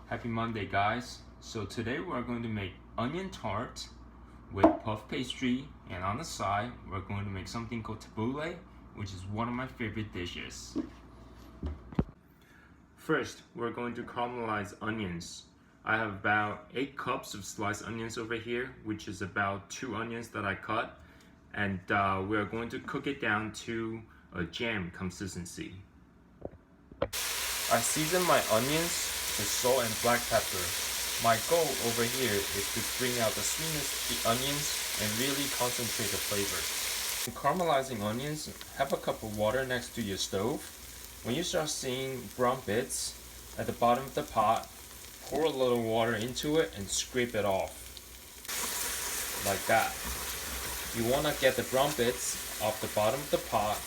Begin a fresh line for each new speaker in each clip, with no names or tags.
Happy Monday, guys. So today we're going to make onion tart with puff pastry, and on the side we're going to make something called tabbouleh, which is one of my favorite dishes. First, we're going to caramelize onions. I have about 8 cups of sliced onions over here, which is about 2 onions that I cut, and we're going to cook it down to a jam consistency. I season my onions with salt and black pepper. My goal over here is to bring out the sweetness of the onions and really concentrate the flavor. In caramelizing onions, have a cup of water next to your stove. When you start seeing brown bits at the bottom of the pot, pour a little water into it and scrape it off. Like that. You want to get the brown bits off the bottom of the pot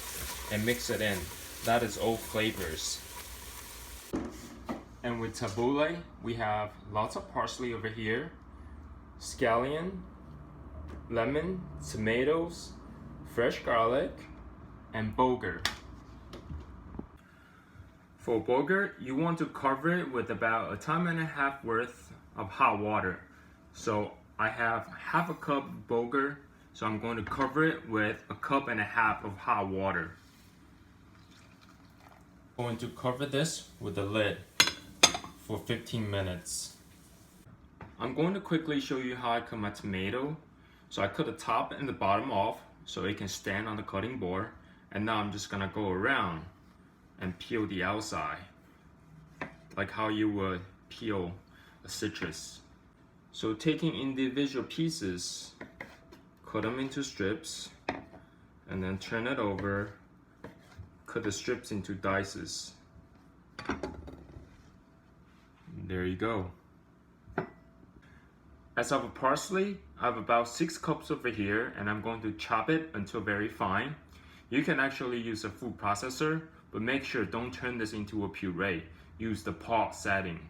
and mix it in. That is all flavors. And with tabbouleh, we have lots of parsley over here, scallion, lemon, tomatoes, fresh garlic, and bulgur. For bulgur, you want to cover it with about a time and a half worth of hot water. So I have half a cup of bulgur, so I'm going to cover it with a cup and a half of hot water. I'm going to cover this with a lid for 15 minutes. I'm going to quickly show you how I cut my tomato. So I cut the top and the bottom off so it can stand on the cutting board, and now I'm just gonna go around and peel the outside like how you would peel a citrus. So taking individual pieces, cut them into strips, and then turn it over, cut the strips into dices. There you go. As of parsley, I have about 6 cups over here, and I'm going to chop it until very fine. You can actually use a food processor, but make sure don't turn this into a puree. Use the pot setting.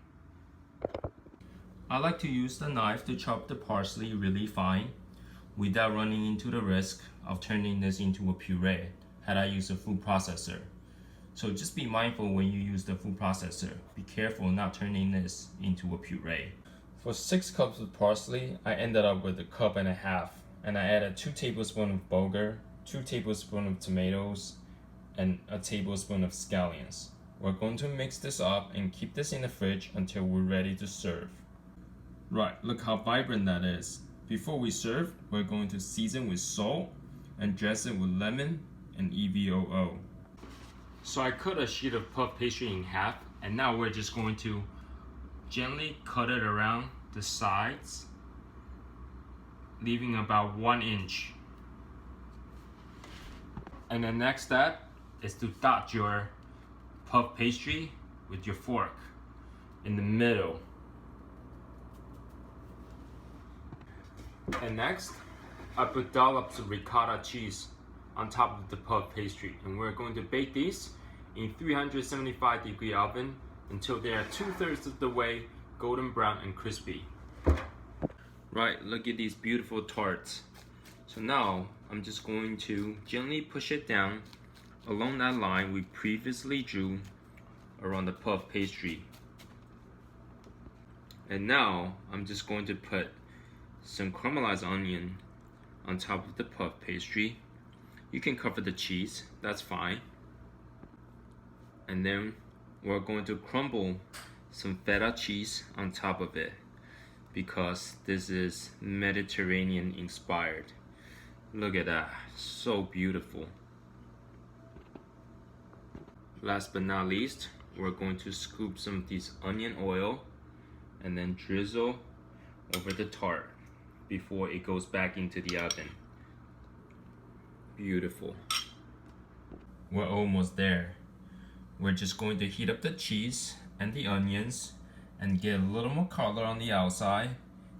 I like to use the knife to chop the parsley really fine without running into the risk of turning this into a puree had I used a food processor. So just be mindful when you use the food processor. Be careful not turning this into a puree. For 6 cups of parsley, I ended up with a cup and a half, and I added 2 tablespoons of bulgur, 2 tablespoons of tomatoes, and a tablespoon of scallions. We're going to mix this up and keep this in the fridge until we're ready to serve. Right, look how vibrant that is. Before we serve, we're going to season with salt and dress it with lemon and EVOO. So I cut a sheet of puff pastry in half, and now we're just going to gently cut it around the sides, leaving about 1 inch. And the next step is to dot your puff pastry with your fork in the middle. And next, I put dollops of ricotta cheese on top of the puff pastry, and we're going to bake these in 375-degree oven until they are 2/3 of the way golden brown and crispy. Right, look at these beautiful tarts. So now I'm just going to gently push it down along that line we previously drew around the puff pastry. And now I'm just going to put some caramelized onion on top of the puff pastry. You can cover the cheese, that's fine. And then we're going to crumble some feta cheese on top of it because this is Mediterranean inspired. Look at that, so beautiful. Last but not least, we're going to scoop some of this onion oil and then drizzle over the tart before it goes back into the oven. Beautiful. We're almost there. We're just going to heat up the cheese and the onions and get a little more color on the outside,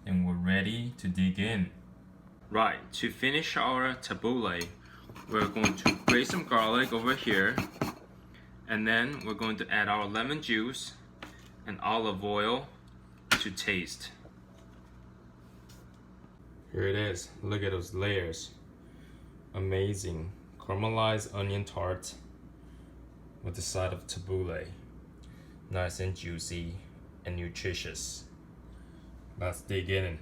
and we're ready to dig in. Right, to finish our tabbouleh, we're going to grate some garlic over here, and then we're going to add our lemon juice and olive oil to taste. Here it is. Look at those layers. Amazing. Caramelized onion tart with the side of tabbouleh. Nice and juicy. and nutritious. Let's dig in.